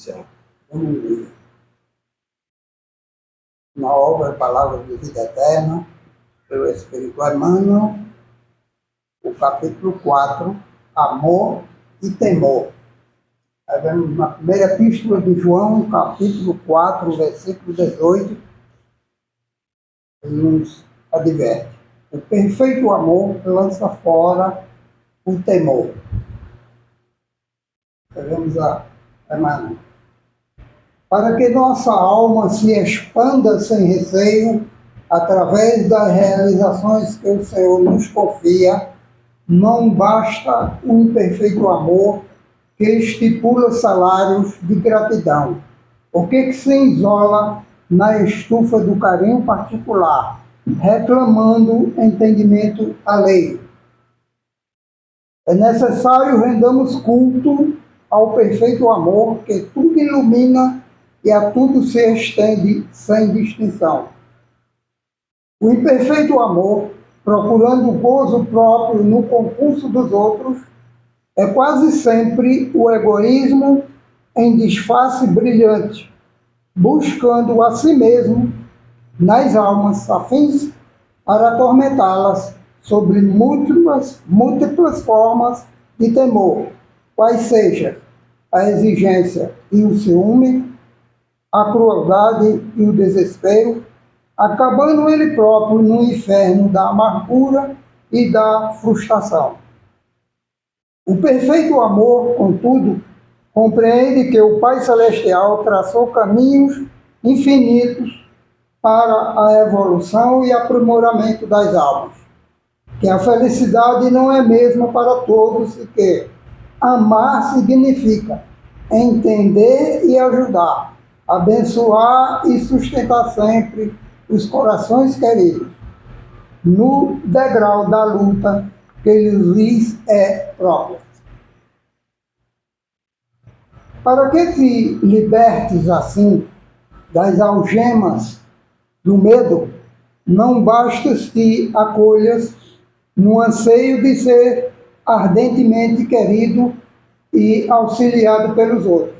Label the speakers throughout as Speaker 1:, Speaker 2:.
Speaker 1: iniciar.
Speaker 2: Vamos ler. Na obra Palavra de Vida Eterna, pelo Espírito Emmanuel, o capítulo 4, Amor e Temor. Aí vemos na primeira epístola de João, capítulo 4, versículo 18, ele nos adverte: o perfeito amor lança fora o temor. Vemos a Emmanuel. Para que nossa alma se expanda sem receio, através das realizações que o Senhor nos confia, não basta o imperfeito amor que estipula salários de gratidão, o que se isola na estufa do carinho particular, reclamando entendimento alheio. É necessário rendamos culto ao perfeito amor que tudo ilumina e a tudo se estende sem distinção. O imperfeito amor, procurando o gozo próprio no concurso dos outros, é quase sempre o egoísmo em disfarce brilhante, buscando a si mesmo nas almas afins para atormentá-las sobre múltiplas formas de temor, quais sejam a exigência e o ciúme, a crueldade e o desespero, acabando ele próprio no inferno da amargura e da frustração. O perfeito amor, contudo, compreende que o Pai Celestial traçou caminhos infinitos para a evolução e aprimoramento das almas, que a felicidade não é a mesma para todos e que amar significa entender e ajudar, abençoar e sustentar sempre os corações queridos no degrau da luta que lhes é própria. Para que te libertes assim das algemas do medo, não bastas te acolhas no anseio de ser ardentemente querido e auxiliado pelos outros,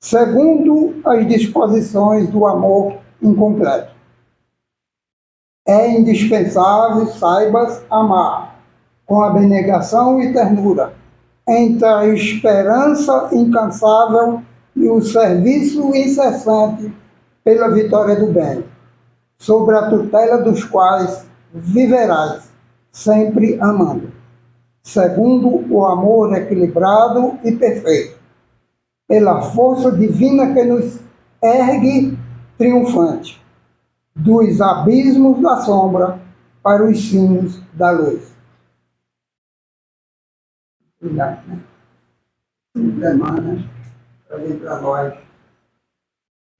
Speaker 2: segundo as disposições do amor incompleto. É indispensável, saibas amar, com abnegação e ternura, entre a esperança incansável e o serviço incessante pela vitória do bem, sobre a tutela dos quais viverás, sempre amando, segundo o amor equilibrado e perfeito, pela força divina que nos ergue triunfante dos abismos da sombra para os cimos da luz. Obrigado, né? Semana para vir para nós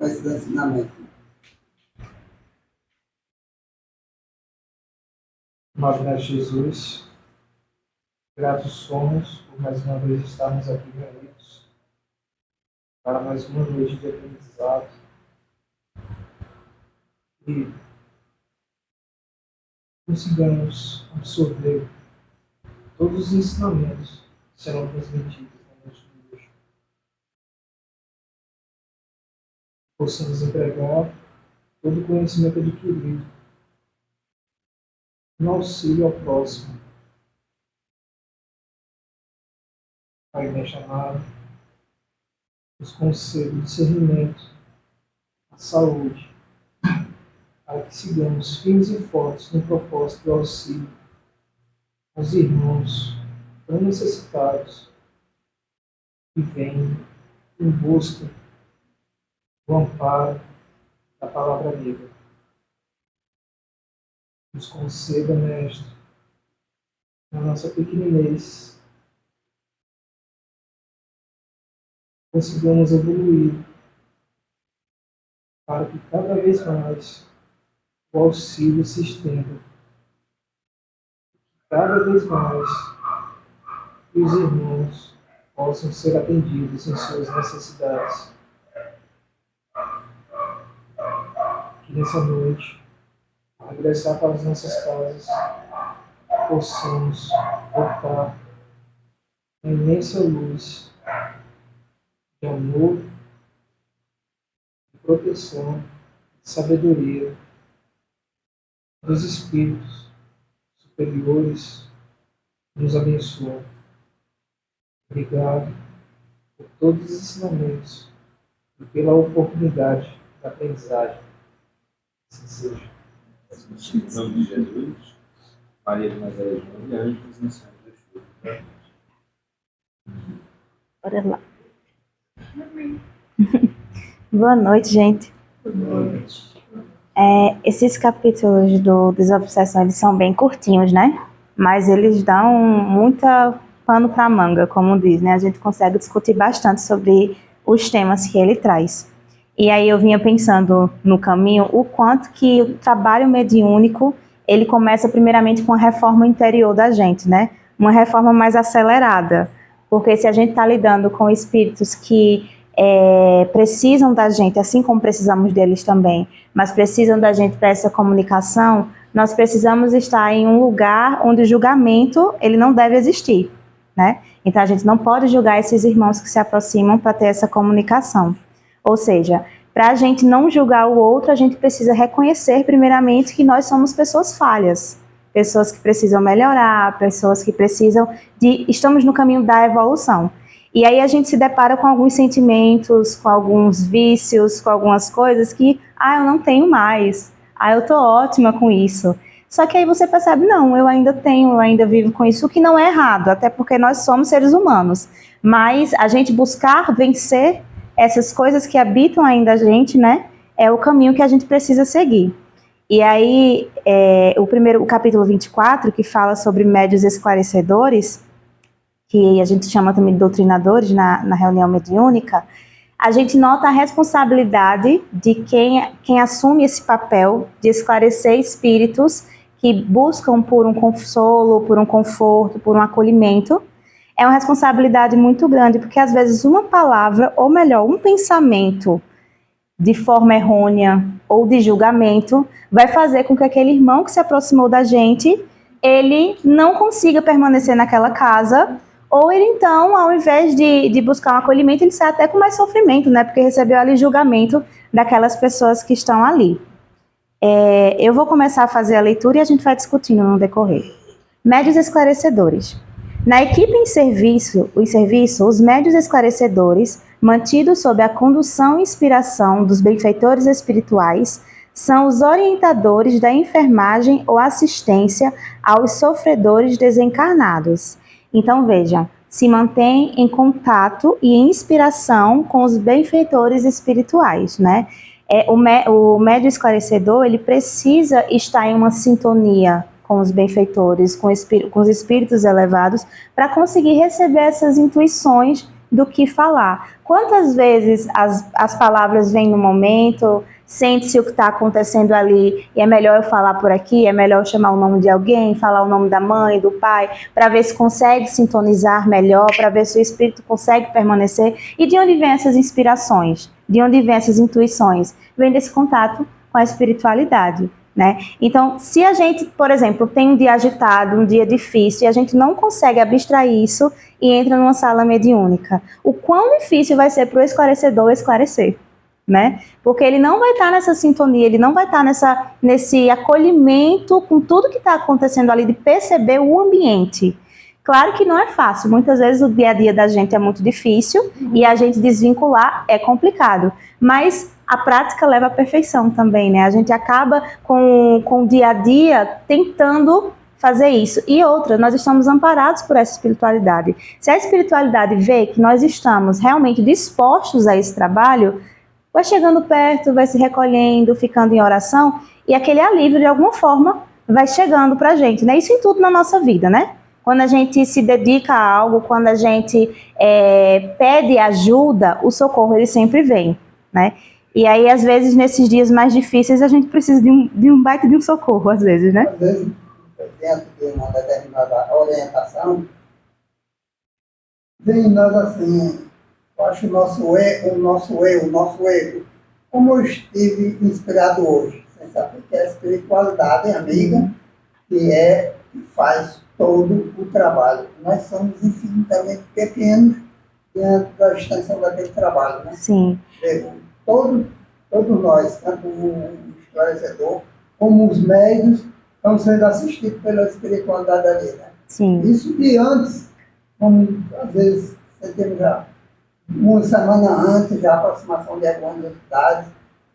Speaker 2: esse ensinamento.
Speaker 1: Amado Mestre Jesus, gratos somos por mais uma vez estarmos aqui reunidos para mais uma noite de aprendizado e consigamos absorver todos os ensinamentos que serão transmitidos na noite de hoje. Possamos empregar todo o conhecimento adquirido no auxílio ao próximo. Pai Mestre amado, nos conceda o discernimento, a saúde, para que sigamos firmes e fortes no propósito do auxílio aos irmãos tão necessitados que vêm em busca do amparo da palavra amiga. Nos conceda, Mestre, na nossa pequenez, consigamos evoluir para que cada vez mais o auxílio se estenda. Cada vez mais os irmãos possam ser atendidos em suas necessidades. Que nessa noite, ao regressar para as nossas casas, possamos voltar à imensa luz de amor proteção, de sabedoria dos espíritos superiores que nos abençoam. Obrigado por todos os ensinamentos e pela oportunidade da aprendizagem. Assim seja.
Speaker 3: Em nome de Jesus, Maria de Nazaré, João e Anjos, no céu de Deus.
Speaker 4: Bora lá. Boa noite, gente. Esses capítulos do Desobsessão, eles são bem curtinhos, né? Mas eles dão muita pano para manga, como diz, né? A gente consegue discutir bastante sobre os temas que ele traz. E aí eu vinha pensando no caminho o quanto que o trabalho mediúnico, ele começa primeiramente com a reforma interior da gente, né? Uma reforma mais acelerada. Porque se a gente está lidando com espíritos que precisam da gente, assim como precisamos deles também, mas precisam da gente para essa comunicação, nós precisamos estar em um lugar onde o julgamento ele não deve existir, né? Então a gente não pode julgar esses irmãos que se aproximam para ter essa comunicação. Ou seja, para a gente não julgar o outro, a gente precisa reconhecer primeiramente que nós somos pessoas falhas, pessoas que precisam melhorar, pessoas que precisam estamos no caminho da evolução. E aí a gente se depara com alguns sentimentos, com alguns vícios, com algumas coisas que, eu não tenho mais, eu tô ótima com isso. Só que aí você percebe, não, eu ainda vivo com isso, o que não é errado, até porque nós somos seres humanos. Mas a gente buscar vencer essas coisas que habitam ainda a gente, né, é o caminho que a gente precisa seguir. E aí, o capítulo 24, que fala sobre médiuns esclarecedores, que a gente chama também de doutrinadores na reunião mediúnica, a gente nota a responsabilidade de quem assume esse papel de esclarecer espíritos que buscam por um consolo, por um conforto, por um acolhimento. É uma responsabilidade muito grande, porque às vezes uma palavra, ou melhor, um pensamento de forma errônea ou de julgamento, vai fazer com que aquele irmão que se aproximou da gente, ele não consiga permanecer naquela casa, ou ele então, ao invés de buscar um acolhimento, ele sai até com mais sofrimento, né? Porque recebeu ali julgamento daquelas pessoas que estão ali. Eu vou começar a fazer a leitura e a gente vai discutindo no decorrer. Médiuns esclarecedores. Na equipe em serviço, os médiuns esclarecedores, mantidos sob a condução e inspiração dos benfeitores espirituais, são os orientadores da enfermagem ou assistência aos sofredores desencarnados. Então, veja, se mantém em contato e em inspiração com os benfeitores espirituais, né? O médium esclarecedor, ele precisa estar em uma sintonia com os benfeitores, com os espíritos elevados, para conseguir receber essas intuições do que falar. Quantas vezes as palavras vêm no momento, sente-se o que está acontecendo ali, e é melhor eu falar por aqui, é melhor eu chamar o nome de alguém, falar o nome da mãe, do pai, para ver se consegue sintonizar melhor, para ver se o espírito consegue permanecer. E de onde vêm essas inspirações? De onde vêm essas intuições? Vem desse contato com a espiritualidade, né? Então, se a gente, por exemplo, tem um dia agitado, um dia difícil, e a gente não consegue abstrair isso e entra numa sala mediúnica, o quão difícil vai ser para o esclarecedor esclarecer, né? Porque ele não vai estar nessa sintonia, ele não vai estar nesse acolhimento com tudo que está acontecendo ali, de perceber o ambiente. Claro que não é fácil, muitas vezes o dia a dia da gente é muito difícil e a gente desvincular é complicado, mas a prática leva à perfeição também, né? A gente acaba com o dia a dia tentando fazer isso. E outra, nós estamos amparados por essa espiritualidade. Se a espiritualidade vê que nós estamos realmente dispostos a esse trabalho, vai chegando perto, vai se recolhendo, ficando em oração, e aquele alívio, de alguma forma, vai chegando pra gente, né? Isso em tudo na nossa vida, né? Quando a gente se dedica a algo, quando a gente pede ajuda, o socorro, ele sempre vem, né? E aí, às vezes, nesses dias mais difíceis, a gente precisa de um baita de um socorro, às vezes, né?
Speaker 2: Às vezes, dentro de uma determinada orientação, vem nós assim, eu acho o nosso ego. Como eu estive inspirado hoje, sem saber que é a espiritualidade amiga, que faz todo o trabalho. Nós somos infinitamente pequenos diante da extensão daquele trabalho, né?
Speaker 4: Sim.
Speaker 2: Todo todos nós, tanto o esclarecedor como os médios, estão sendo assistidos pela espiritualidade ali, né?
Speaker 4: Sim.
Speaker 2: Isso de antes, como às vezes sentimos já uma semana antes, já a aproximação de algumas entidades,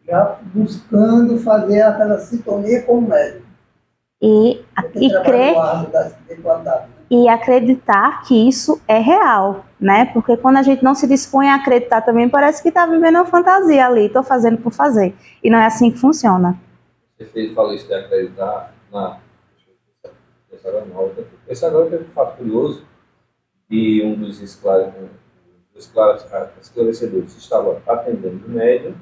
Speaker 2: já buscando fazer aquela sintonia com o médium.
Speaker 4: E crer
Speaker 2: Da espiritualidade, né?
Speaker 4: e acreditar que isso é real, né? Porque quando a gente não se dispõe a acreditar também, parece que está vivendo uma fantasia ali, estou fazendo por fazer. E não é assim que funciona.
Speaker 3: Você falou isso de acreditar na. Deixa eu pensar agora, não. Esse agora teve um fato curioso de um dos esclarecedores estava atendendo o médium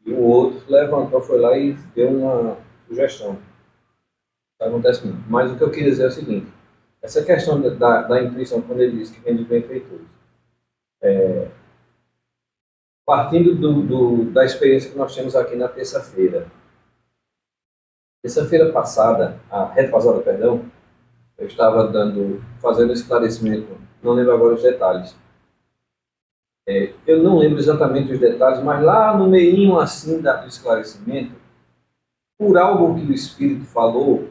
Speaker 3: e o outro levantou, foi lá e deu uma sugestão. Isso acontece muito. Mas o que eu queria dizer é o seguinte: essa questão da intuição, quando ele diz que vem de benfeitores, partindo da experiência que nós temos aqui na terça-feira. Terça-feira passada, retrasada, perdão, eu estava fazendo esclarecimento, não lembro agora os detalhes. Eu não lembro exatamente os detalhes, mas lá no meio assim do esclarecimento, por algo que o Espírito falou,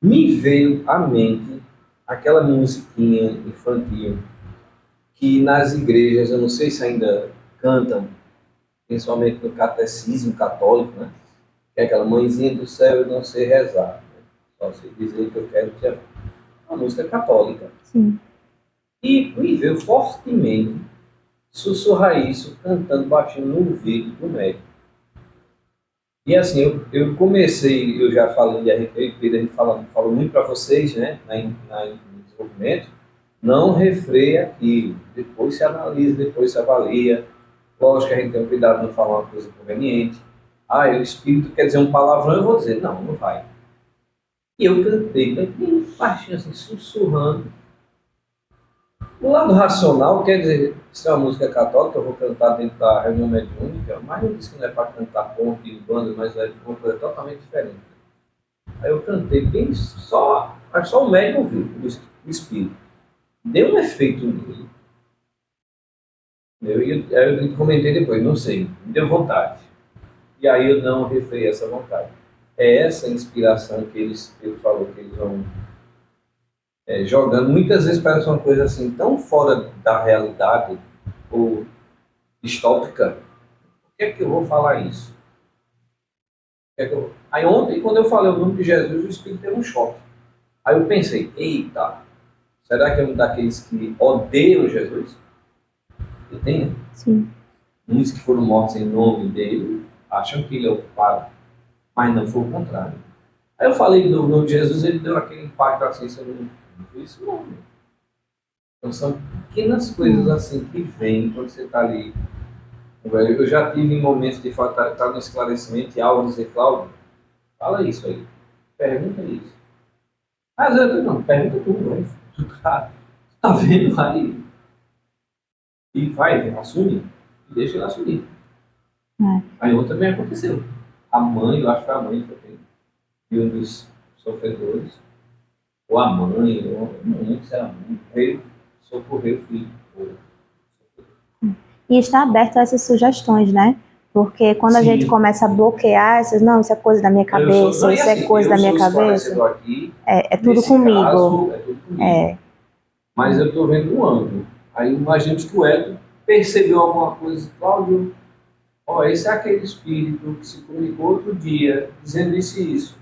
Speaker 3: me veio à mente aquela musiquinha infantil que nas igrejas, eu não sei se ainda cantam, principalmente no catecismo católico, né? Que é aquela mãezinha do céu, eu não sei rezar, né? Só sei dizer que eu quero te amar. Uma música católica.
Speaker 4: Sim.
Speaker 3: E me veio fortemente sussurrar isso, cantando baixinho no ouvido do médico. E assim, eu comecei, eu já falei, a gente falou muito para vocês, né, no desenvolvimento, não refreia aquilo, depois se analisa, depois se avalia. Lógico que a gente tem cuidado de não falar uma coisa conveniente. O Espírito quer dizer um palavrão, eu vou dizer, não vai. E eu cantei, bem baixinho assim, sussurrando. O lado racional quer dizer, se é uma música católica, eu vou cantar dentro da reunião mediúnica, mas eu disse que não é para cantar ponto e banda, mas é uma coisa totalmente diferente. Aí eu cantei bem só o médium ouviu, o Espírito. Deu um efeito nele. Aí eu comentei depois, não sei, me deu vontade. E aí eu não refrei essa vontade. É essa inspiração que ele falou que eles vão jogando. Muitas vezes parece uma coisa assim tão fora da realidade ou distópica. Por que é que eu vou falar isso? Aí ontem, quando eu falei o nome de Jesus, o Espírito teve um choque. Aí eu pensei, eita, será que é um daqueles que odeiam Jesus? Que tem?
Speaker 4: Sim.
Speaker 3: Uns que foram mortos em nome dele, acham que ele é o culpado, mas não foi o contrário. Aí eu falei do nome de Jesus, ele deu aquele impacto assim, não foi isso não. Então são pequenas coisas assim que vêm quando você está ali. Eu já tive em momentos de estar no esclarecimento e algo dizer, Cláudio, fala isso aí, pergunta isso. Às vezes não, pergunta tudo, né? Tá vendo aí? E vai, assume, e deixa ele assumir. Aí outra também aconteceu. A mãe, eu acho que foi a mãe que eu tenho, e um dos sofredores, ou a mãe, ou não lembro se era a mãe, veio socorrer o filho.
Speaker 4: E está aberto a essas sugestões, né? Porque quando a
Speaker 3: Sim.
Speaker 4: gente começa a bloquear essas, não, isso é coisa da minha cabeça, isso é coisa da minha cabeça.
Speaker 3: Aqui,
Speaker 4: é tudo comigo.
Speaker 3: Caso, é tudo comigo. Mas eu estou vendo um ângulo. Aí imagino que o Hélio percebeu alguma coisa, Cláudio, esse é aquele espírito que se comunicou outro dia, dizendo isso e isso.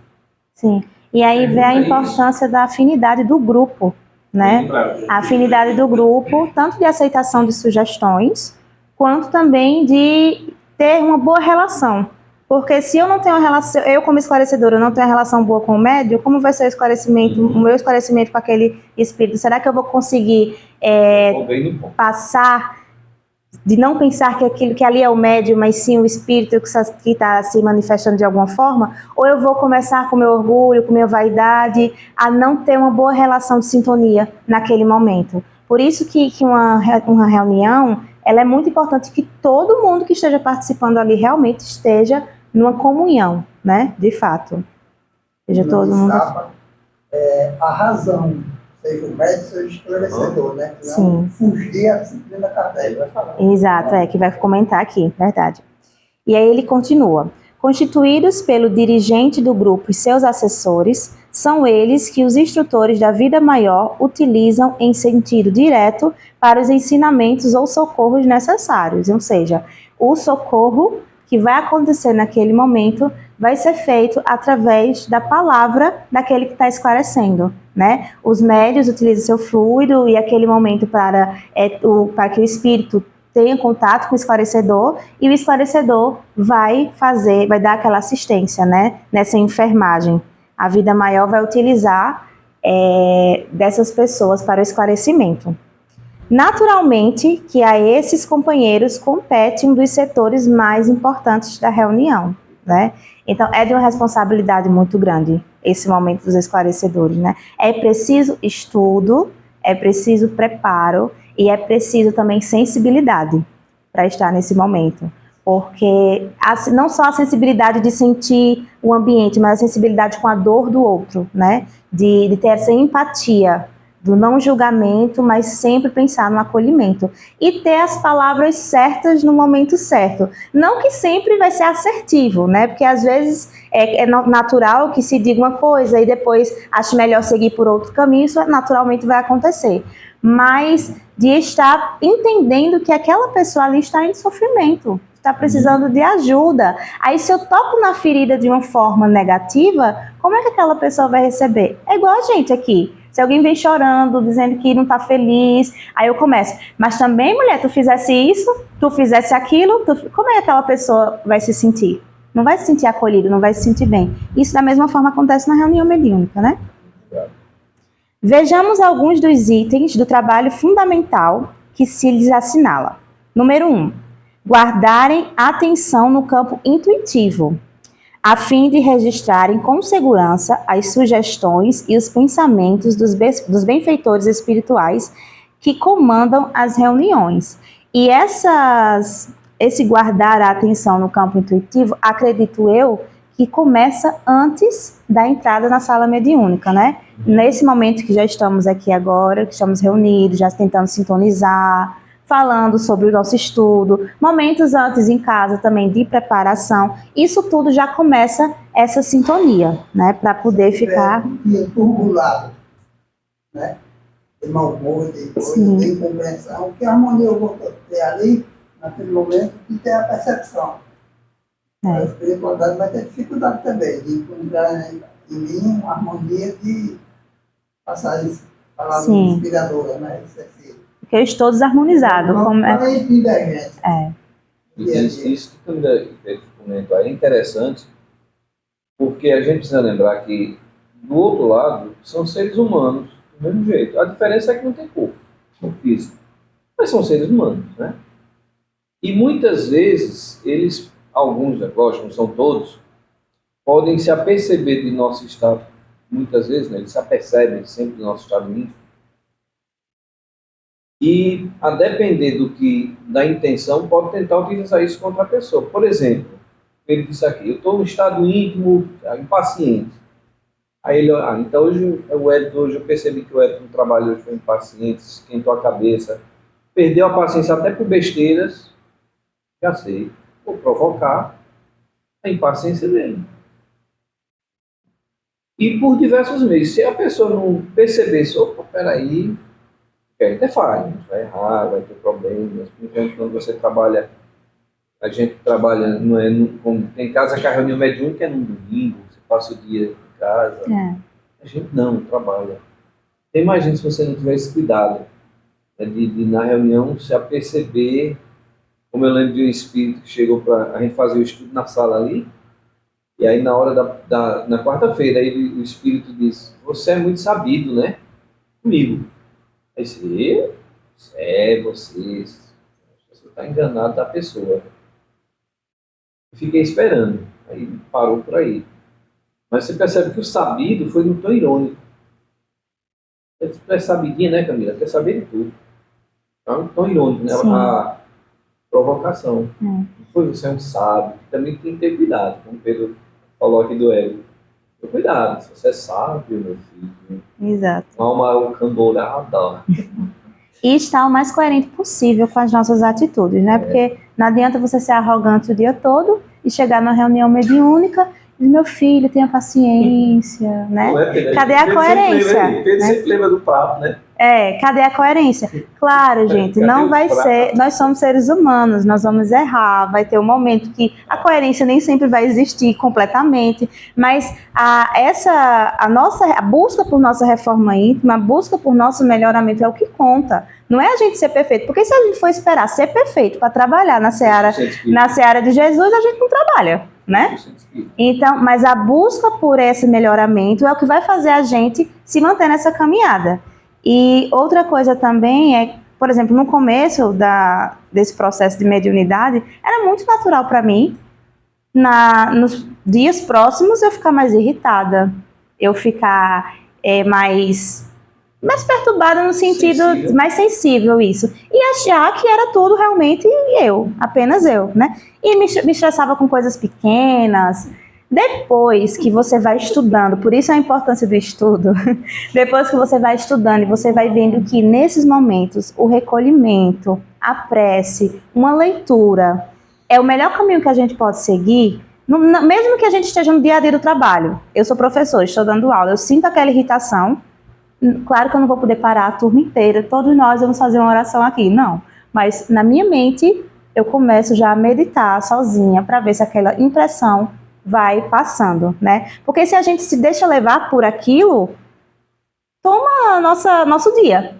Speaker 4: Sim. E aí vem a importância da afinidade do grupo, né? A afinidade do grupo, tanto de aceitação de sugestões, quanto também de ter uma boa relação. Porque se eu não tenho uma relação, eu como esclarecedora não tenho uma relação boa com o médium, como vai ser o meu esclarecimento com aquele espírito? Será que eu vou conseguir passar de não pensar que aquilo que ali é o médium, mas sim o espírito que está se manifestando de alguma forma? Ou eu vou começar com meu orgulho, com minha vaidade, a não ter uma boa relação de sintonia naquele momento? Por isso que uma reunião, ela é muito importante que todo mundo que esteja participando ali realmente esteja numa comunhão, né? De fato. Seja todo mundo.
Speaker 2: A razão, seja o médico, seja o esclarecedor, né? Não fugir a disciplina kardécica.
Speaker 4: Exato, que vai comentar aqui, verdade. E aí ele continua: constituídos pelo dirigente do grupo e seus assessores, são eles que os instrutores da vida maior utilizam em sentido direto para os ensinamentos ou socorros necessários. Ou seja, o socorro que vai acontecer naquele momento vai ser feito através da palavra daquele que está esclarecendo, né? Os médios utilizam seu fluido e aquele momento para que o espírito tenha contato com o esclarecedor, e o esclarecedor vai dar aquela assistência, né? Nessa enfermagem. A vida maior vai utilizar dessas pessoas para o esclarecimento. Naturalmente que a esses companheiros compete um dos setores mais importantes da reunião, né? Então, é de uma responsabilidade muito grande esse momento dos esclarecedores, né? É preciso estudo, é preciso preparo e é preciso também sensibilidade para estar nesse momento. Porque não só a sensibilidade de sentir o ambiente, mas a sensibilidade com a dor do outro, né? De ter essa empatia, do não julgamento, mas sempre pensar no acolhimento. E ter as palavras certas no momento certo. Não que sempre vai ser assertivo, né? Porque às vezes é natural que se diga uma coisa e depois ache melhor seguir por outro caminho, isso naturalmente vai acontecer. Mas de estar entendendo que aquela pessoa ali está em sofrimento, está precisando de ajuda. Aí se eu toco na ferida de uma forma negativa, como é que aquela pessoa vai receber? É igual a gente aqui. Se alguém vem chorando, dizendo que não está feliz, aí eu começo, mas também, mulher, tu fizesse isso, tu fizesse aquilo, como é que aquela pessoa vai se sentir? Não vai se sentir acolhida, não vai se sentir bem. Isso da mesma forma acontece na reunião mediúnica, né? Vejamos alguns dos itens do trabalho fundamental que se lhes assinala. Número 1. Guardarem atenção no campo intuitivo, a fim de registrarem com segurança as sugestões e os pensamentos dos benfeitores espirituais que comandam as reuniões. E esse guardar a atenção no campo intuitivo, acredito eu, que começa antes da entrada na sala mediúnica, né? Nesse momento que já estamos aqui agora, que estamos reunidos, já tentando sintonizar, falando sobre o nosso estudo, momentos antes em casa também de preparação, isso tudo já começa essa sintonia, né? Para poder ficar...
Speaker 2: turbulado, né? De mau humor, de coisa, de incompreensão, que harmonia eu vou ter ali, naquele momento, que tem a percepção. A espiritualidade vai ter dificuldade também de encontrar em mim uma harmonia de passar isso, palavra inspiradora, né?
Speaker 4: Porque eu estou desarmonizado.
Speaker 3: Isso que tu comentou aí é interessante, porque a gente precisa lembrar que, do outro lado, são seres humanos, do mesmo jeito. A diferença é que não tem corpo, não físico. Mas são seres humanos, né? E muitas vezes, alguns, lógico, não são todos, podem se aperceber de nosso estado, muitas vezes, né? Eles se apercebem sempre do nosso estado íntimo. E, a depender da intenção, pode tentar utilizar isso contra a pessoa. Por exemplo, ele disse aqui, eu estou no estado íntimo, impaciente. Aí ele, então hoje eu percebi que o Edson trabalhou hoje com impaciente, esquentou a cabeça, perdeu a paciência até por besteiras, já sei, vou provocar a impaciência dele. E por diversos meios, se a pessoa não percebesse, opa, peraí, até faz, vai errar, vai ter problemas. Então, quando você trabalha, a gente trabalha, tem casa que a reunião mediúnica é no domingo, você passa o dia em casa. A gente não trabalha. Imagina se você não tiver esse cuidado, né, de na reunião se aperceber, como eu lembro de um espírito que chegou para a gente fazer o estudo na sala ali, e aí na hora na quarta-feira, aí o espírito disse, você é muito sabido, né? Comigo. Aí você está enganado da pessoa. Eu fiquei esperando, aí parou por aí. Mas você percebe que o sabido foi no tom irônico. Você é sabidinha, né, Camila? Quer saber de tudo. Então, tom irônico, né? A provocação. Foi você é um sábio. Também tem que ter cuidado, como o Pedro falou aqui do ego. Cuidado, se você é sábio, meu filho.
Speaker 4: Exato.
Speaker 3: Uma alma candorada.
Speaker 4: E estar o mais coerente possível com as nossas atitudes, né? Porque Não adianta você ser arrogante o dia todo e chegar na reunião mediúnica e dizer, meu filho, tenha paciência, né?
Speaker 3: Não é, Pedro?
Speaker 4: Cadê a
Speaker 3: Pedro
Speaker 4: coerência?
Speaker 3: sempre lembra aí. Pedro
Speaker 4: né?
Speaker 3: sempre lembra do prato, né?
Speaker 4: Cadê a coerência? Claro, gente,
Speaker 3: Cadê
Speaker 4: não
Speaker 3: o
Speaker 4: vai
Speaker 3: prato?
Speaker 4: ser. Nós somos seres humanos, nós vamos errar, vai ter um momento que a coerência nem sempre vai existir completamente, mas a busca por nossa reforma íntima, a busca por nosso melhoramento é o que conta. Não é a gente ser perfeito, porque se a gente for esperar ser perfeito para trabalhar na seara de Jesus, a gente não trabalha, né? Então, mas a busca por esse melhoramento é o que vai fazer a gente se manter nessa caminhada. E outra coisa também é, por exemplo, no começo desse processo de mediunidade, era muito natural para mim, nos dias próximos, eu ficar mais irritada, eu ficar mais perturbada no sentido mais sensível isso. E achar que era tudo realmente apenas eu, né? E me estressava com coisas pequenas. Depois que você vai estudando, por isso a importância do estudo, depois que você vai estudando e você vai vendo que nesses momentos o recolhimento, a prece, uma leitura é o melhor caminho que a gente pode seguir, mesmo que a gente esteja no dia a dia do trabalho. Eu sou professor, estou dando aula, eu sinto aquela irritação. Claro que eu não vou poder parar a turma inteira, todos nós vamos fazer uma oração aqui, não. Mas na minha mente, eu começo já a meditar sozinha para ver se aquela impressão vai passando, né? Porque se a gente se deixa levar por aquilo, toma nosso dia.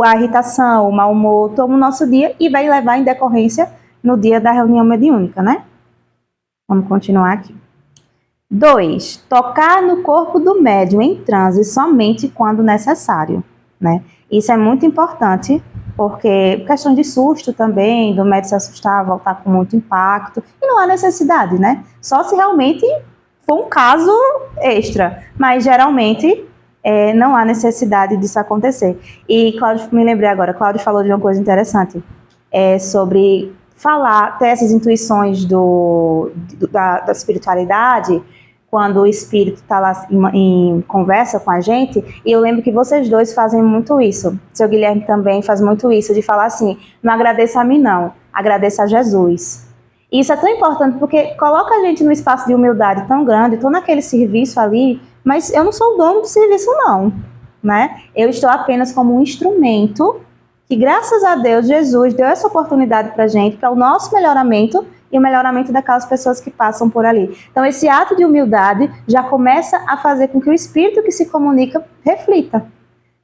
Speaker 4: A irritação, o mau humor, toma o nosso dia e vai levar em decorrência no dia da reunião mediúnica, né? Vamos continuar aqui. 2. Tocar no corpo do médium em transe somente quando necessário, né? Isso é muito importante, porque questão de susto também, do médium se assustar, voltar com muito impacto, e não há necessidade, né? Só se realmente for um caso extra, mas geralmente não há necessidade disso acontecer. E Cláudio, me lembrei agora, Cláudio falou de uma coisa interessante, sobre ter essas intuições da espiritualidade, quando o espírito está lá em conversa com a gente, e eu lembro que vocês dois fazem muito isso. O seu Guilherme também faz muito isso, de falar assim, não agradeça a mim não, agradeça a Jesus. E isso é tão importante, porque coloca a gente num espaço de humildade tão grande, estou naquele serviço ali, mas eu não sou o dono do serviço não, né? Eu estou apenas como um instrumento que, graças a Deus, Jesus deu essa oportunidade para a gente, para o nosso melhoramento, e o melhoramento daquelas pessoas que passam por ali. Então, esse ato de humildade já começa a fazer com que o espírito que se comunica reflita.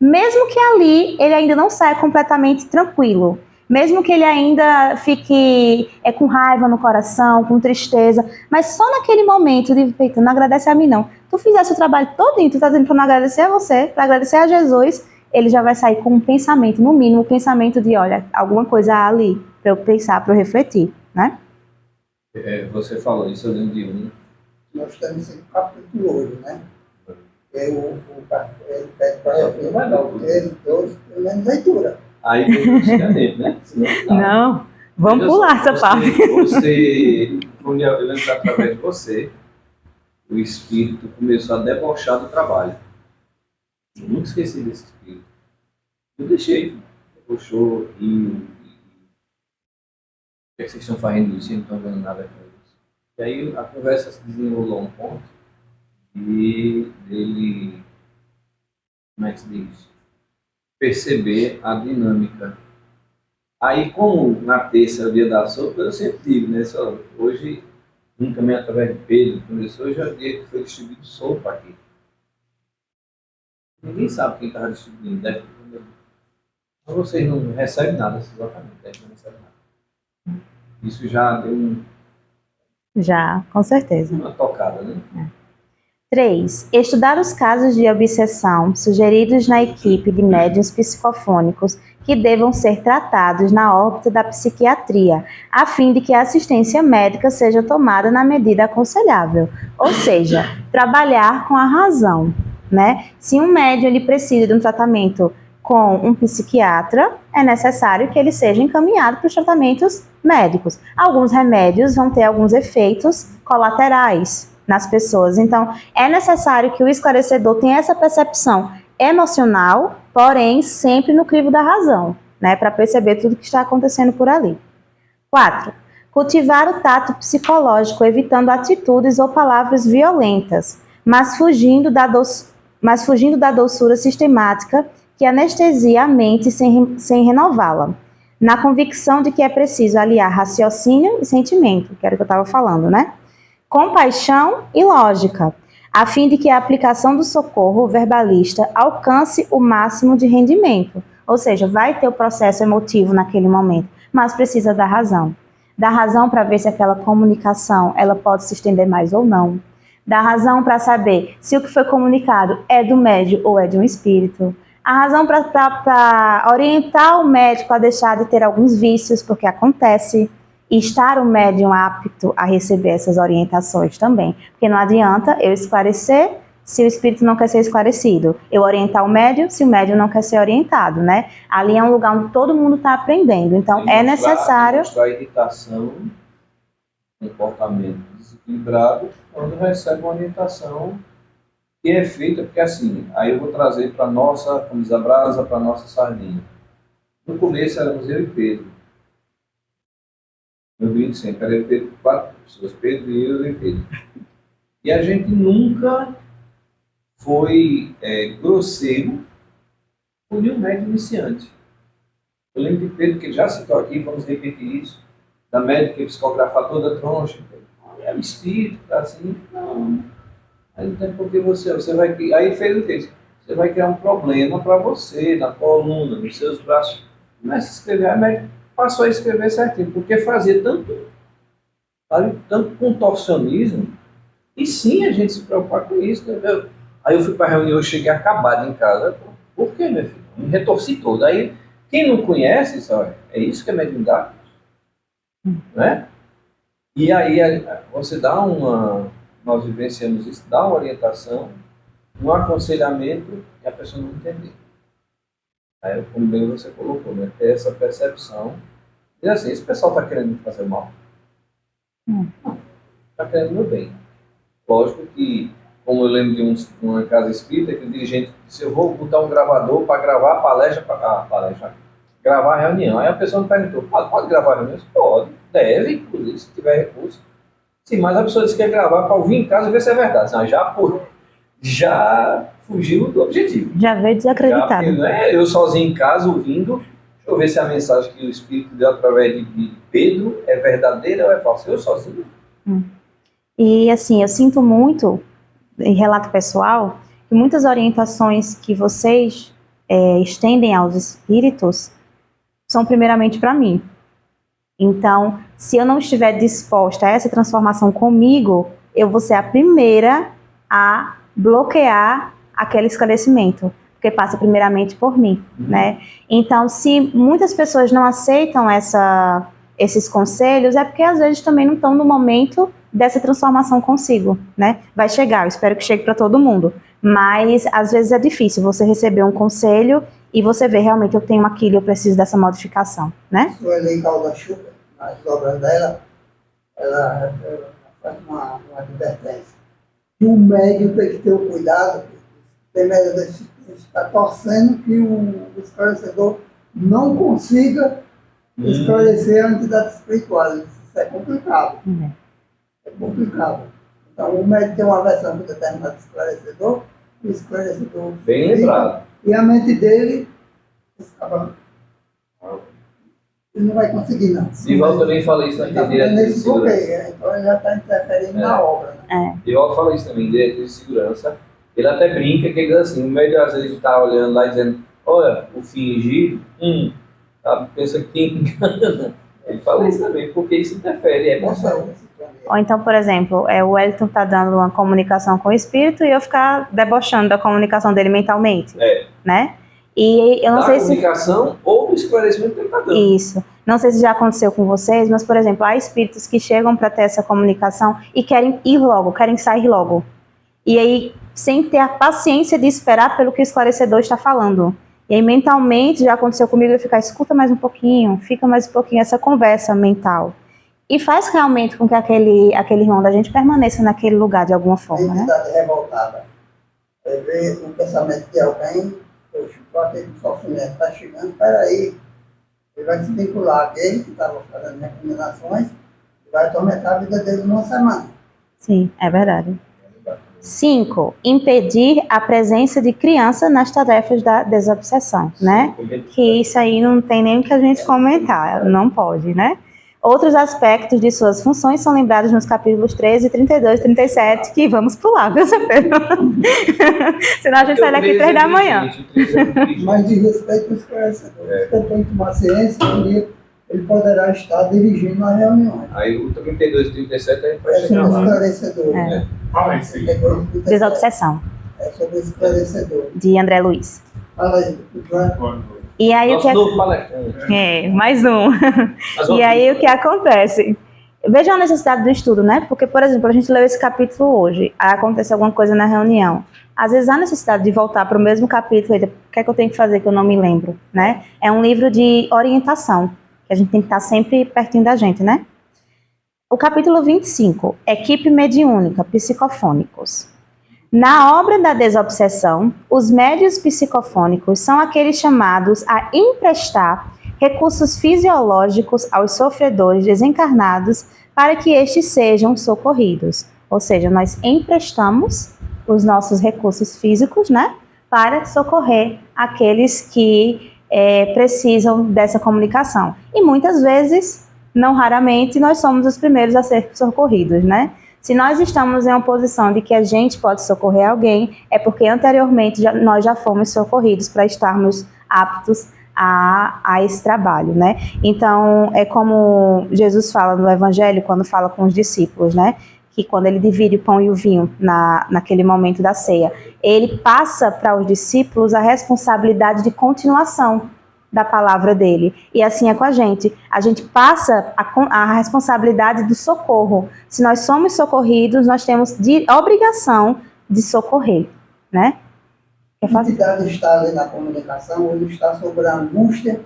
Speaker 4: Mesmo que ali ele ainda não saia completamente tranquilo, mesmo que ele ainda fique com raiva no coração, com tristeza, mas só naquele momento de, peito, não agradece a mim não. Tu fizesse o trabalho todinho, tu tá dizendo para não agradecer a você, para agradecer a Jesus, ele já vai sair com um pensamento, no mínimo, um pensamento de, olha, alguma coisa há ali para eu pensar, para eu refletir, né?
Speaker 3: Você falou isso, eu lembro de um.
Speaker 2: Nós estamos em capítulo hoje, né? Ele pede para o 13, 12, pelo menos leitura.
Speaker 3: Aí veio o cianeto, né?
Speaker 4: Não, vamos pular essa parte.
Speaker 3: Eu lembro que através de você, o espírito começou a debochar do trabalho. Eu nunca esqueci desse espírito. Eu deixei, debochou, riu. Por que vocês estão fazendo isso e não estão vendo nada com isso? E aí a conversa se desenrolou um ponto e ele, como é que se diz? Perceber a dinâmica. Aí, como na terça é o dia da sopa, eu sempre digo, né? Hoje, também através de Pedro, começou, hoje é o dia que foi distribuído sopa aqui. Ninguém sabe quem estava distribuindo, deve ter. Mas vocês não recebem nada, exatamente, não recebem nada. Isso já deu
Speaker 4: Já, com certeza.
Speaker 3: uma tocada, né?
Speaker 4: 3. Estudar os casos de obsessão sugeridos na equipe de médiuns psicofônicos que devam ser tratados na órbita da psiquiatria, a fim de que a assistência médica seja tomada na medida aconselhável. Ou seja, trabalhar com a razão, né? Se um médium ele precisa de um tratamento com um psiquiatra, é necessário que ele seja encaminhado para os tratamentos médicos. Alguns remédios vão ter alguns efeitos colaterais nas pessoas. Então, é necessário que o esclarecedor tenha essa percepção emocional, porém, sempre no crivo da razão, né, para perceber tudo que está acontecendo por ali. 4. Cultivar o tato psicológico, evitando atitudes ou palavras violentas, mas fugindo da doçura sistemática que anestesia a mente sem renová-la, na convicção de que é preciso aliar raciocínio e sentimento, que era o que eu estava falando, né? Compaixão e lógica, a fim de que a aplicação do socorro verbalista alcance o máximo de rendimento. Ou seja, vai ter o processo emotivo naquele momento, mas precisa da razão. Da razão para ver se aquela comunicação ela pode se estender mais ou não. Da razão para saber se o que foi comunicado é do médium ou é de um espírito. A razão para orientar o médico a deixar de ter alguns vícios, porque acontece, e estar o médium apto a receber essas orientações também. Porque não adianta eu esclarecer se o espírito não quer ser esclarecido. Eu orientar o médium se o médium não quer ser orientado, né? Ali é um lugar onde todo mundo está aprendendo. Então, é necessário...
Speaker 3: Mostrar irritação, comportamento desequilibrado, quando recebe uma orientação que é feita, porque assim, aí eu vou trazer para nossa, como diz a brasa, para nossa sardinha. No começo éramos eu e Pedro. Eu brinco sempre, era eu e Pedro, 4 pessoas, Pedro e eu e Pedro. E a gente nunca foi grosseiro com nenhum médico iniciante. Eu lembro de Pedro, que ele já citou aqui, vamos repetir isso, da médica que psicografar toda a troncha. É o espírito, tá assim, não. Aí não tem porque você vai... Aí fez o que? Você vai criar um problema para você, na coluna, nos seus braços. Começa a escrever, a médica passou a escrever certinho, porque fazia tanto contorcionismo, e sim a gente se preocupar com isso, entendeu? Aí eu fui para a reunião, eu cheguei acabado em casa. Por quê, meu filho? Me retorci todo. Aí, quem não conhece, sabe, é isso que é mediunidade, né? E aí você dá nós vivenciamos isso, dá uma orientação, um aconselhamento, e a pessoa não entender. Aí, como bem você colocou, né? Ter essa percepção. E assim, esse pessoal está querendo me fazer mal? Não, está querendo meu bem. Lógico que, como eu lembro de uma casa espírita, que o dirigente disse, eu vou botar um gravador para gravar a palestra, gravar a reunião. Aí a pessoa me perguntou, pode gravar a reunião? Pode, deve, inclusive, se tiver recurso. Sim, mas a pessoa disse que quer gravar para ouvir em casa e ver se é verdade. Não, já fugiu do objetivo.
Speaker 4: Já veio desacreditado.
Speaker 3: Já, né, eu sozinho em casa ouvindo, deixa eu ver se a mensagem que o Espírito deu através de Pedro é verdadeira ou é falsa. Eu sozinho.
Speaker 4: E assim, eu sinto muito, em relato pessoal, que muitas orientações que vocês estendem aos espíritos são primeiramente para mim. Então, se eu não estiver disposta a essa transformação comigo, eu vou ser a primeira a bloquear aquele esclarecimento, porque passa primeiramente por mim, né? Então, se muitas pessoas não aceitam esses conselhos, é porque às vezes também não estão no momento dessa transformação consigo, né? Vai chegar, eu espero que chegue para todo mundo, mas às vezes é difícil você receber um conselho e você ver realmente eu tenho aquilo, eu preciso dessa modificação, né?
Speaker 2: Sueli Calda-Chuva, nas obras dela, ela faz uma advertência. Que o médium tem que ter o cuidado, tem medo de estar torcendo que o esclarecedor não consiga esclarecer a entidade espiritual. Isso é complicado. É complicado. Então, o médium tem uma versão de determinado esclarecedor, o esclarecedor
Speaker 3: bem
Speaker 2: fica,
Speaker 3: lembrado.
Speaker 2: E a mente dele escapa. Ele não vai conseguir, não.
Speaker 3: Divaldo também fala isso na diretriz de segurança.
Speaker 2: Então ele já está interferindo na obra. Né?
Speaker 3: Divaldo fala isso também, diretriz de segurança. Ele até brinca que ele diz assim, o médium às vezes está olhando lá e dizendo, olha, o fingido, pensa que engana. Ele fala isso também, porque isso interfere, é emoção.
Speaker 4: Ou então, por exemplo, o Wellington está dando uma comunicação com o espírito e eu ficar debochando da comunicação dele mentalmente, né? E eu não
Speaker 3: da
Speaker 4: sei se...
Speaker 3: comunicação ou do esclarecimento que ele está dando.
Speaker 4: Isso. Não sei se já aconteceu com vocês, mas, por exemplo, há espíritos que chegam para ter essa comunicação e querem ir logo, querem sair logo. E aí, sem ter a paciência de esperar pelo que o esclarecedor está falando. E aí, mentalmente, já aconteceu comigo, eu ficar, escuta mais um pouquinho, fica mais um pouquinho, essa conversa mental. E faz realmente com que aquele irmão da gente permaneça naquele lugar de alguma forma, né?
Speaker 2: A entidade revoltada. É ver o pensamento de alguém, poxa, aquele sofrimento está chegando, peraí. Ele vai se vincular àquele que estava fazendo recomendações e vai atormentar a vida dele numa semana.
Speaker 4: Sim, é verdade. 5. Impedir a presença de criança nas tarefas da desobsessão, né? Que isso aí não tem nem o que a gente comentar, não pode, né? Outros aspectos de suas funções são lembrados nos capítulos 13, 32 e 37, que vamos pular, viu, Zé Pedro? Senão a gente sai daqui 3 da manhã.
Speaker 2: Mas de respeito ao esclarecedor, você tem que tomar ciência que ele poderá estar dirigindo a reunião.
Speaker 3: Aí o 32 e 37 a gente vai
Speaker 2: É sobre
Speaker 3: chegar lá.
Speaker 2: esclarecedor.
Speaker 4: É.
Speaker 5: Fala isso aí.
Speaker 4: Desobsessão,
Speaker 2: É sobre esclarecedor.
Speaker 4: de André Luiz.
Speaker 2: Fala aí, João.
Speaker 4: E aí,
Speaker 3: Nosso novo palestrante.
Speaker 4: mais um.
Speaker 3: Mas,
Speaker 4: E aí o que acontece? Veja a necessidade do estudo, né? Porque, por exemplo, a gente leu esse capítulo hoje, aí acontece alguma coisa na reunião. Às vezes há necessidade de voltar para o mesmo capítulo, e o que é que eu tenho que fazer que eu não me lembro, né? É um livro de orientação, que a gente tem que estar sempre pertinho da gente, né? O capítulo 25, Equipe Mediúnica, Psicofônicos. Na obra da desobsessão, os médios psicofônicos são aqueles chamados a emprestar recursos fisiológicos aos sofredores desencarnados para que estes sejam socorridos. Ou seja, nós emprestamos os nossos recursos físicos, né, para socorrer aqueles que precisam dessa comunicação. E muitas vezes, não raramente, nós somos os primeiros a ser socorridos, né? Se nós estamos em uma posição de que a gente pode socorrer alguém, é porque anteriormente nós já fomos socorridos para estarmos aptos a esse trabalho, né? Então, é como Jesus fala no Evangelho, quando fala com os discípulos, né? Que quando ele divide o pão e o vinho naquele momento da ceia, ele passa para os discípulos a responsabilidade de continuação da palavra dele. E assim é com a gente. A gente passa a responsabilidade do socorro. Se nós somos socorridos, nós temos obrigação de socorrer, né?
Speaker 2: A entidade está ali na comunicação, ele está sobre a angústia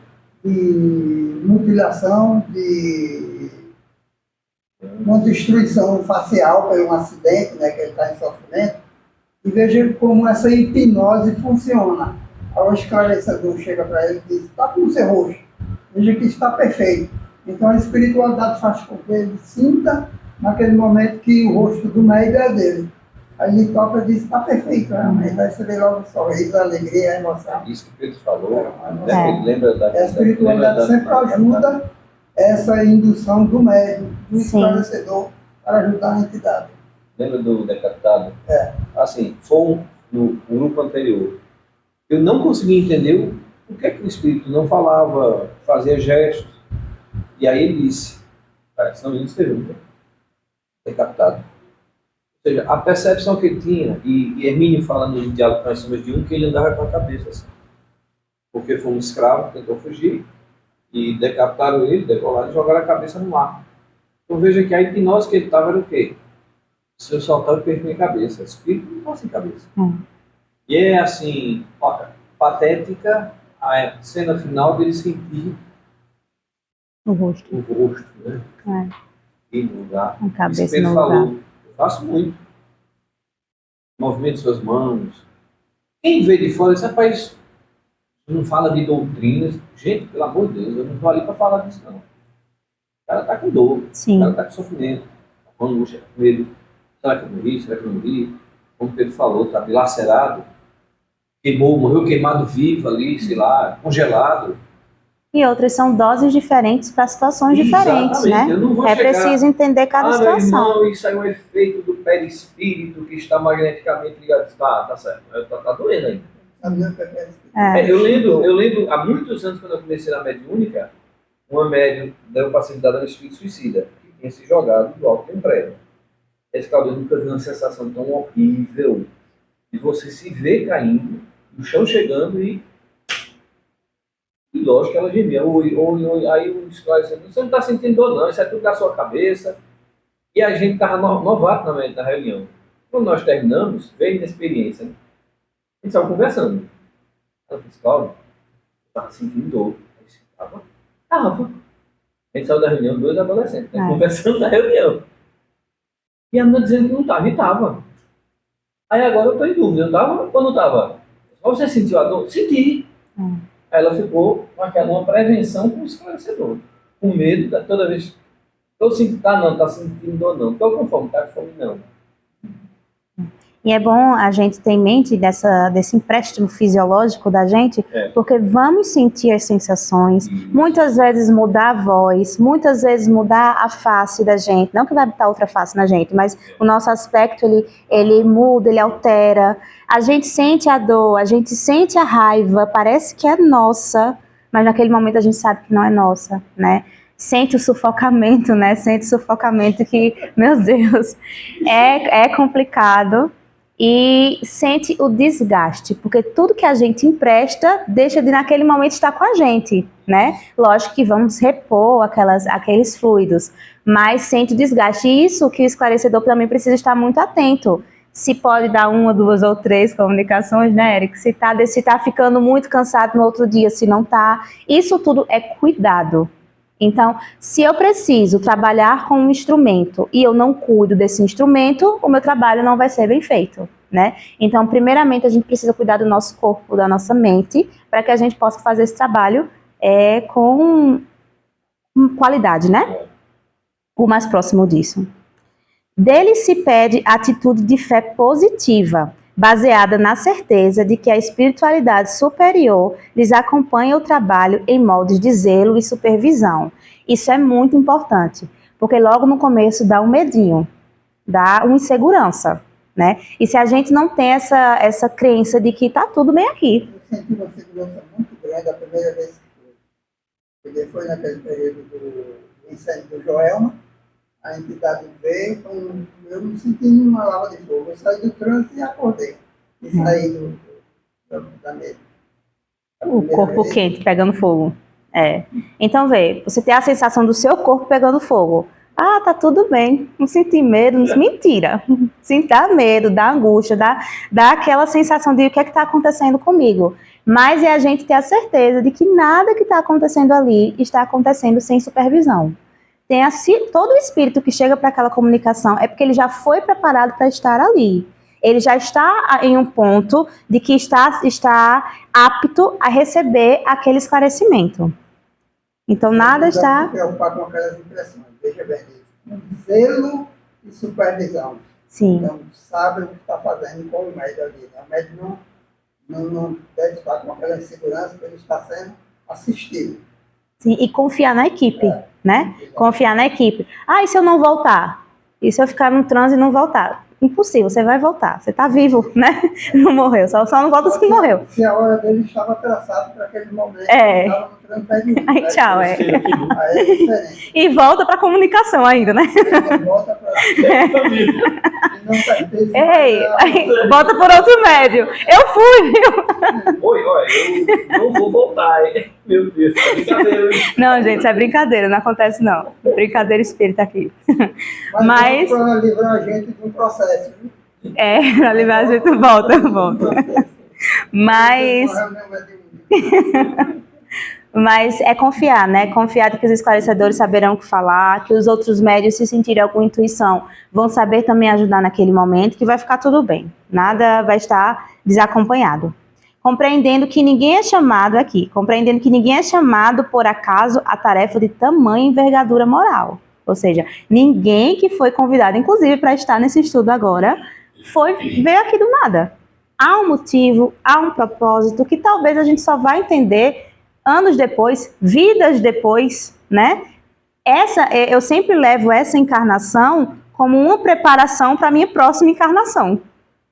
Speaker 2: de mutilação, de uma destruição facial por um acidente, né, que ele está em sofrimento. E veja como essa hipnose funciona. O esclarecedor chega para ele e diz: está com o seu rosto, veja que está perfeito. Então a espiritualidade faz com que ele sinta naquele momento que o rosto do médium é dele. Aí ele toca e diz: está perfeito, realmente. Aí você vê logo o sorriso, a alegria, a emoção.
Speaker 3: Isso que o Pedro falou,
Speaker 2: É.
Speaker 3: lembra da...
Speaker 2: A espiritualidade sempre ajuda essa indução do médium, do esclarecedor, para ajudar a entidade.
Speaker 3: Lembra do decapitado?
Speaker 2: É.
Speaker 3: Assim, foi no grupo anterior. Eu não consegui entender o que é que o espírito não falava, fazia gestos. E aí ele disse, senão ele escreveu, decapitado. Ou seja, a percepção que ele tinha, e Hermínio fala no diálogo com as sombras de um, que ele andava com a cabeça assim. Porque foi um escravo, tentou fugir, e decapitaram ele, decolaram e jogaram a cabeça no mar. Então veja que a hipnose que ele estava era o quê? Se eu soltar, eu perco minha cabeça. O espírito não está sem cabeça. E é assim, patética a cena final dele sentir
Speaker 4: O rosto.
Speaker 3: o rosto, né? E no lugar.
Speaker 4: A cabeça
Speaker 3: Isso que ele
Speaker 4: no
Speaker 3: falou.
Speaker 4: lugar.
Speaker 3: Eu faço muito. Movimento suas mãos. Quem vê de fora, esse rapaz não fala de doutrinas. Gente, pelo amor de Deus, eu não estou ali para falar disso, não. O cara está com dor.
Speaker 4: Sim.
Speaker 3: O cara está com sofrimento. Está com angústia, com medo. Será que eu morri? Será que eu não morri? Como o Pedro falou, está dilacerado. Morreu queimado vivo ali, sei lá, congelado.
Speaker 4: E outras são doses diferentes para situações diferentes, né?
Speaker 3: Eu não vou
Speaker 4: É
Speaker 3: chegar...
Speaker 4: preciso entender cada situação.
Speaker 3: Meu irmão, isso aí é um efeito do perispírito que está magneticamente ligado. Tá certo. Tá doendo ainda. Eu lembro, há muitos anos, quando eu comecei na mediúnica, uma médium deu passividade ao espírito suicida, que tinha se jogado do alto de um prédio. Esse caldeiro nunca viu uma sensação tão horrível de você se ver caindo, no chão chegando e lógico que ela gemia. Aí o esclarecedor, você não está sentindo dor não, isso é tudo da sua cabeça. E a gente estava novato na reunião. Quando nós terminamos, veio na experiência, né? A gente estava conversando. Ela disse: Cláudio, eu estava sentindo dor. Eu disse: Tava. A gente saiu da reunião, 2 adolescentes, né? Conversando na reunião. E a menina dizendo que não estava, e estava. Aí agora eu estou em dúvida, eu estava ou não estava? Só você sentiu a dor? Senti. Aí ela ficou com aquela uma prevenção com o esclarecedor. Com medo, toda vez. Tô sentindo, tá sentindo dor não. Tô com fome, tá com fome não.
Speaker 4: E é bom a gente ter em mente desse empréstimo fisiológico da gente, porque vamos sentir as sensações, muitas vezes mudar a voz, muitas vezes mudar a face da gente, não que vai botar outra face na gente, mas o nosso aspecto, ele muda, ele altera. A gente sente a dor, a gente sente a raiva, parece que é nossa, mas naquele momento a gente sabe que não é nossa, né? Sente o sufocamento, né? Sente o sufocamento que, meu Deus, é complicado. E sente o desgaste, porque tudo que a gente empresta deixa de naquele momento estar com a gente, né? Lógico que vamos repor aqueles fluidos, mas sente o desgaste. E isso que o esclarecedor também precisa estar muito atento. Se pode dar uma, duas ou três comunicações, né, Eric? Se tá ficando muito cansado no outro dia, se não tá. Isso tudo é cuidado. Então, se eu preciso trabalhar com um instrumento e eu não cuido desse instrumento, o meu trabalho não vai ser bem feito, né? Então, primeiramente, a gente precisa cuidar do nosso corpo, da nossa mente, para que a gente possa fazer esse trabalho com qualidade, né? O mais próximo disso. Dele se pede atitude de fé positiva, baseada na certeza de que a espiritualidade superior lhes acompanha o trabalho em moldes de zelo e supervisão. Isso é muito importante, porque logo no começo dá um medinho, dá uma insegurança, né? E se a gente não tem essa crença de que tá tudo bem aqui.
Speaker 2: Eu senti uma segurança muito grande a primeira vez que fui. Porque foi naquele período do incêndio do Joelma, a entidade veio, então eu não senti nenhuma lava de fogo. Eu saí do trânsito e acordei. E saí da mesa.
Speaker 4: O corpo quente, pegando fogo. Então, você tem a sensação do seu corpo pegando fogo. Ah, tá tudo bem, não senti medo, mentira. Sim, dá medo, dá angústia, dá aquela sensação de o que é que tá acontecendo comigo. Mas é a gente ter a certeza de que nada que está acontecendo ali está acontecendo sem supervisão. Todo o espírito que chega para aquela comunicação é porque ele já foi preparado para estar ali. Ele já está em um ponto de que está apto a receber aquele esclarecimento. Então, nada está...
Speaker 2: Não se preocupar com aquelas impressões. Veja bem isso. Zelo e supervisão.
Speaker 4: Sim.
Speaker 2: Então, sabe o que está fazendo com o médium ali. O médium não deve estar com aquela insegurança que ele está sendo assistido.
Speaker 4: Sim, e confiar na equipe, né? Confiar na equipe. Ah, e se eu não voltar? E se eu ficar no transe e não voltar? Impossível, você vai voltar. Você está vivo, né? Não morreu, só não volta se morreu.
Speaker 2: Se a hora dele estava traçada para aquele momento,
Speaker 4: estava
Speaker 2: no transe,
Speaker 4: aí tchau,
Speaker 2: Aí é diferente.
Speaker 4: E volta para a comunicação ainda, né?
Speaker 2: Ele volta para
Speaker 4: Ei, volta por outro médio. Eu fui, viu?
Speaker 3: Oi, olha, eu não vou voltar, hein? Meu Deus, é brincadeira.
Speaker 4: Não, gente, isso é brincadeira, não acontece não. Brincadeira espírita aqui.
Speaker 2: Mas para livrar a gente de um processo.
Speaker 4: Para livrar a gente, volta. Mas é confiar, né? Confiar que os esclarecedores saberão o que falar, que os outros médios, se sentirem alguma intuição, vão saber também ajudar naquele momento, que vai ficar tudo bem. Nada vai estar desacompanhado. Compreendendo que ninguém é chamado aqui, compreendendo que ninguém é chamado por acaso a tarefa de tamanha envergadura moral. Ou seja, ninguém que foi convidado, inclusive para estar nesse estudo agora, veio aqui do nada. Há um motivo, há um propósito que talvez a gente só vai entender anos depois, vidas depois, né? Eu sempre levo essa encarnação como uma preparação para a minha próxima encarnação,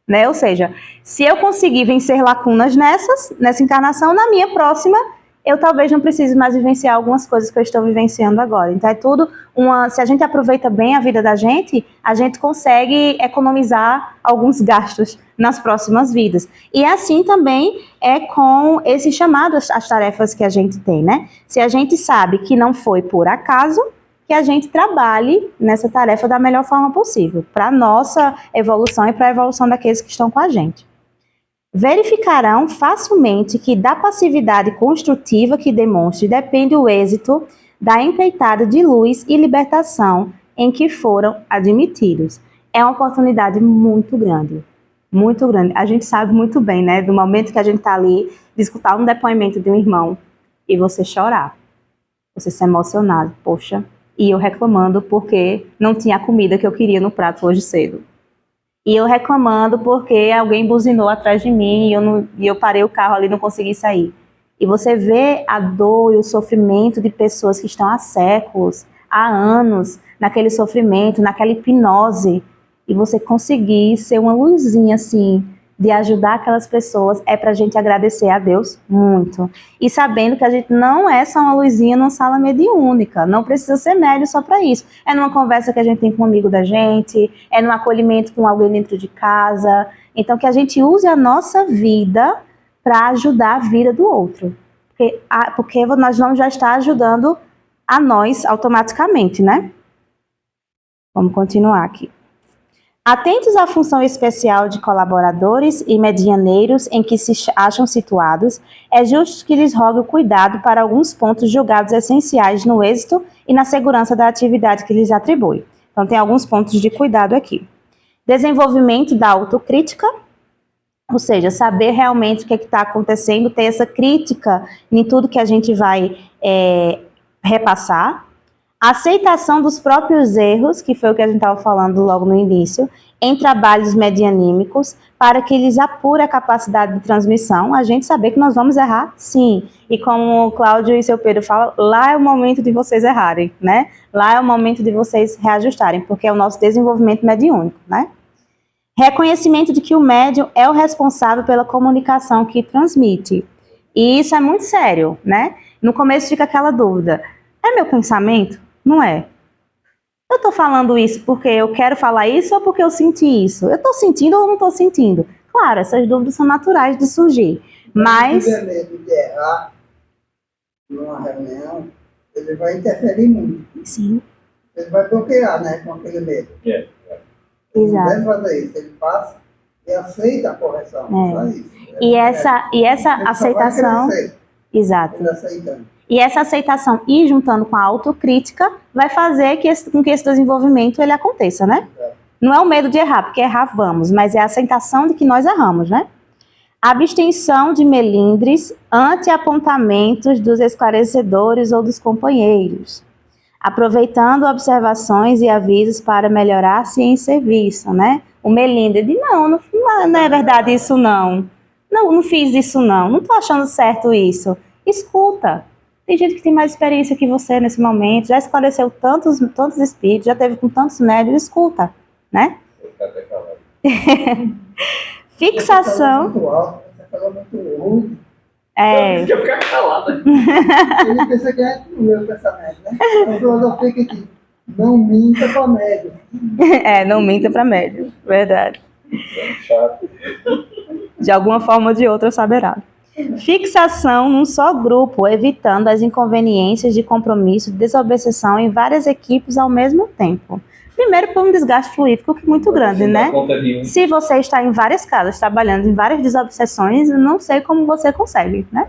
Speaker 4: né? Ou seja, se eu conseguir vencer lacunas nessa encarnação, na minha próxima, eu talvez não precise mais vivenciar algumas coisas que eu estou vivenciando agora. Então é tudo se a gente aproveita bem a vida da gente, a gente consegue economizar alguns gastos nas próximas vidas. E assim também é com esse chamado às tarefas que a gente tem, né? Se a gente sabe que não foi por acaso, que a gente trabalhe nessa tarefa da melhor forma possível, para a nossa evolução e para a evolução daqueles que estão com a gente. Verificarão facilmente que da passividade construtiva que demonstre depende o êxito da empreitada de luz e libertação em que foram admitidos. É uma oportunidade muito grande, muito grande. A gente sabe muito bem, né, do momento que a gente está ali, de escutar um depoimento de um irmão e você chorar, você se emocionar, poxa, e eu reclamando porque não tinha a comida que eu queria no prato hoje cedo. E eu reclamando porque alguém buzinou atrás de mim e eu parei o carro ali e não consegui sair. E você vê a dor e o sofrimento de pessoas que estão há séculos, há anos, naquele sofrimento, naquela hipnose, e você conseguir ser uma luzinha assim, de ajudar aquelas pessoas, é pra gente agradecer a Deus muito. E sabendo que a gente não é só uma luzinha numa sala mediúnica, não precisa ser médio só para isso. É numa conversa que a gente tem com um amigo da gente, é num acolhimento com alguém dentro de casa. Então que a gente use a nossa vida para ajudar a vida do outro. Porque nós vamos já estar ajudando a nós automaticamente, né? Vamos continuar aqui. Atentos à função especial de colaboradores e medianeiros em que se acham situados, é justo que lhes rogue o cuidado para alguns pontos julgados essenciais no êxito e na segurança da atividade que lhes atribui. Então, tem alguns pontos de cuidado aqui. Desenvolvimento da autocrítica, ou seja, saber realmente o que está acontecendo, ter essa crítica em tudo que a gente vai repassar. Aceitação dos próprios erros, que foi o que a gente estava falando logo no início, em trabalhos medianímicos, para que eles apure a capacidade de transmissão, a gente saber que nós vamos errar, sim. E como o Cláudio e seu Pedro falam, lá é o momento de vocês errarem, né? Lá é o momento de vocês reajustarem, porque é o nosso desenvolvimento mediúnico, né? Reconhecimento de que o médium é o responsável pela comunicação que transmite. E isso é muito sério, né? No começo fica aquela dúvida, é meu pensamento? Não é. Eu estou falando isso porque eu quero falar isso ou porque eu senti isso? Eu estou sentindo ou não estou sentindo? Claro, essas dúvidas são naturais de surgir. Mas...
Speaker 2: Se tiver medo de errar numa reunião, ele vai interferir muito.
Speaker 4: Sim.
Speaker 2: Ele vai bloquear, né, com aquele medo. Ele não deve fazer isso. Ele passa e aceita a correção. Só isso.
Speaker 4: E essa aceitação... Exato.
Speaker 2: Ele aceitando.
Speaker 4: E essa aceitação e juntando com a autocrítica vai fazer com que esse desenvolvimento ele aconteça, né? Não é o medo de errar, porque errar vamos, mas é a aceitação de que nós erramos, né? Abstenção de melindres ante apontamentos dos esclarecedores ou dos companheiros. Aproveitando observações e avisos para melhorar-se em serviço, né? O melindre de não é verdade isso não. Não fiz isso não estou achando certo isso. Escuta. Tem gente que tem mais experiência que você nesse momento, já esclareceu tantos espíritos, já teve com tantos médios, escuta, né? Fixação.
Speaker 2: Você falou muito ruim.
Speaker 3: Eu queria ficar calada.
Speaker 2: Ele pensa que é o meu pensamento, né? A filosofia que diz, não minta para médio.
Speaker 4: Não minta para médio, verdade.
Speaker 3: Chato.
Speaker 4: De alguma forma ou de outra saberá. Fixação num só grupo, evitando as inconveniências de compromisso, desobsessão em várias equipes ao mesmo tempo. Primeiro, por um desgaste fluídico muito grande, né? Se você está em várias casas, trabalhando em várias desobsessões, eu não sei como você consegue, né?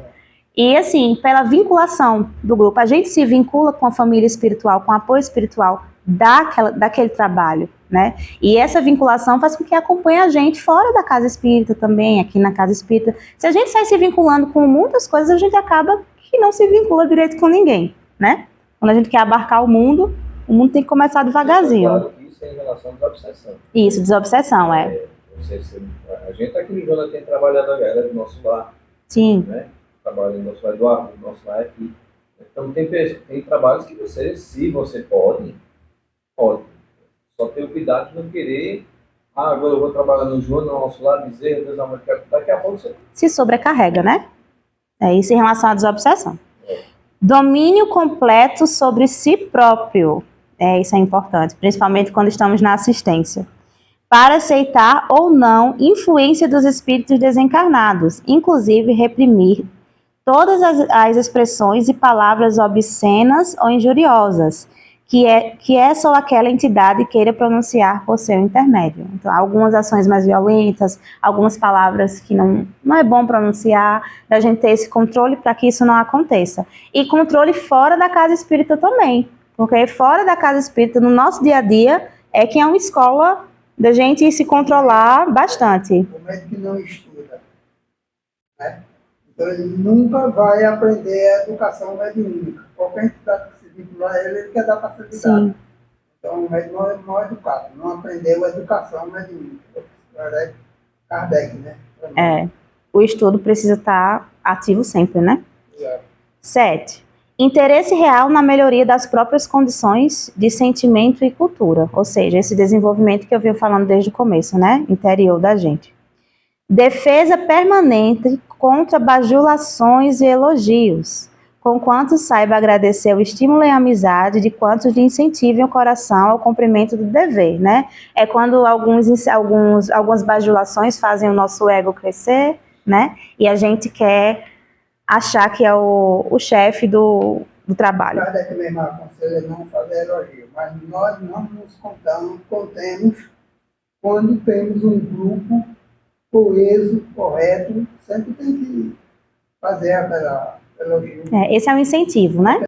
Speaker 4: E assim, pela vinculação do grupo, a gente se vincula com a família espiritual, com o apoio espiritual daquele trabalho, né? E essa vinculação faz com que acompanhe a gente fora da casa espírita também, aqui na casa espírita. Se a gente sai se vinculando com muitas coisas, a gente acaba que não se vincula direito com ninguém, né? Quando a gente quer abarcar o mundo tem que começar devagarzinho.
Speaker 3: Claro, isso é em relação à desobsessão.
Speaker 4: Isso, desobsessão,
Speaker 3: A gente está aqui no Jonas tem trabalhado a galera do nosso lar.
Speaker 4: Sim.
Speaker 3: Né? Trabalho no nosso lar do nosso lar aqui. Então tem trabalhos que você, se você pode. Só ter o cuidado de não querer. Agora eu vou trabalhar no João, no nosso lado, dizer, Deus amor, daqui a pouco você.
Speaker 4: Se sobrecarrega, né? É isso em relação à desobsessão. Domínio completo sobre si próprio. Isso é importante, principalmente quando estamos na assistência. Para aceitar ou não influência dos espíritos desencarnados, inclusive reprimir todas as expressões e palavras obscenas ou injuriosas, que essa ou aquela entidade queira pronunciar por seu intermédio. Então, algumas ações mais violentas, algumas palavras que não é bom pronunciar, da gente ter esse controle para que isso não aconteça. E controle fora da casa espírita também, porque fora da casa espírita, no nosso dia a dia, é que é uma escola da gente se controlar bastante.
Speaker 2: O médico que não estuda, né? Então ele nunca vai aprender a educação mediúnica. Qualquer entidade que se vincula a ele quer dar facilidade.
Speaker 4: Sim.
Speaker 2: Então o médico não é mal educado, não aprendeu a educação mediúnica. Kardec, né?
Speaker 4: É. O estudo precisa estar ativo sempre, né?
Speaker 2: Exato.
Speaker 4: 7. Interesse real na melhoria das próprias condições de sentimento e cultura, ou seja, esse desenvolvimento que eu venho falando desde o começo, né? Interior da gente. Defesa permanente contra bajulações e elogios, conquanto saiba agradecer o estímulo e a amizade de quantos lhe incentivem o coração ao cumprimento do dever, né? É quando algumas bajulações fazem o nosso ego crescer, né? E a gente quer achar que é o chefe do trabalho.
Speaker 2: Kardec mesmo aconselha não fazer elogio, mas nós não nos contemos quando temos um grupo coeso, correto, sempre tem que fazer aquela elogio.
Speaker 4: Esse é o incentivo, né?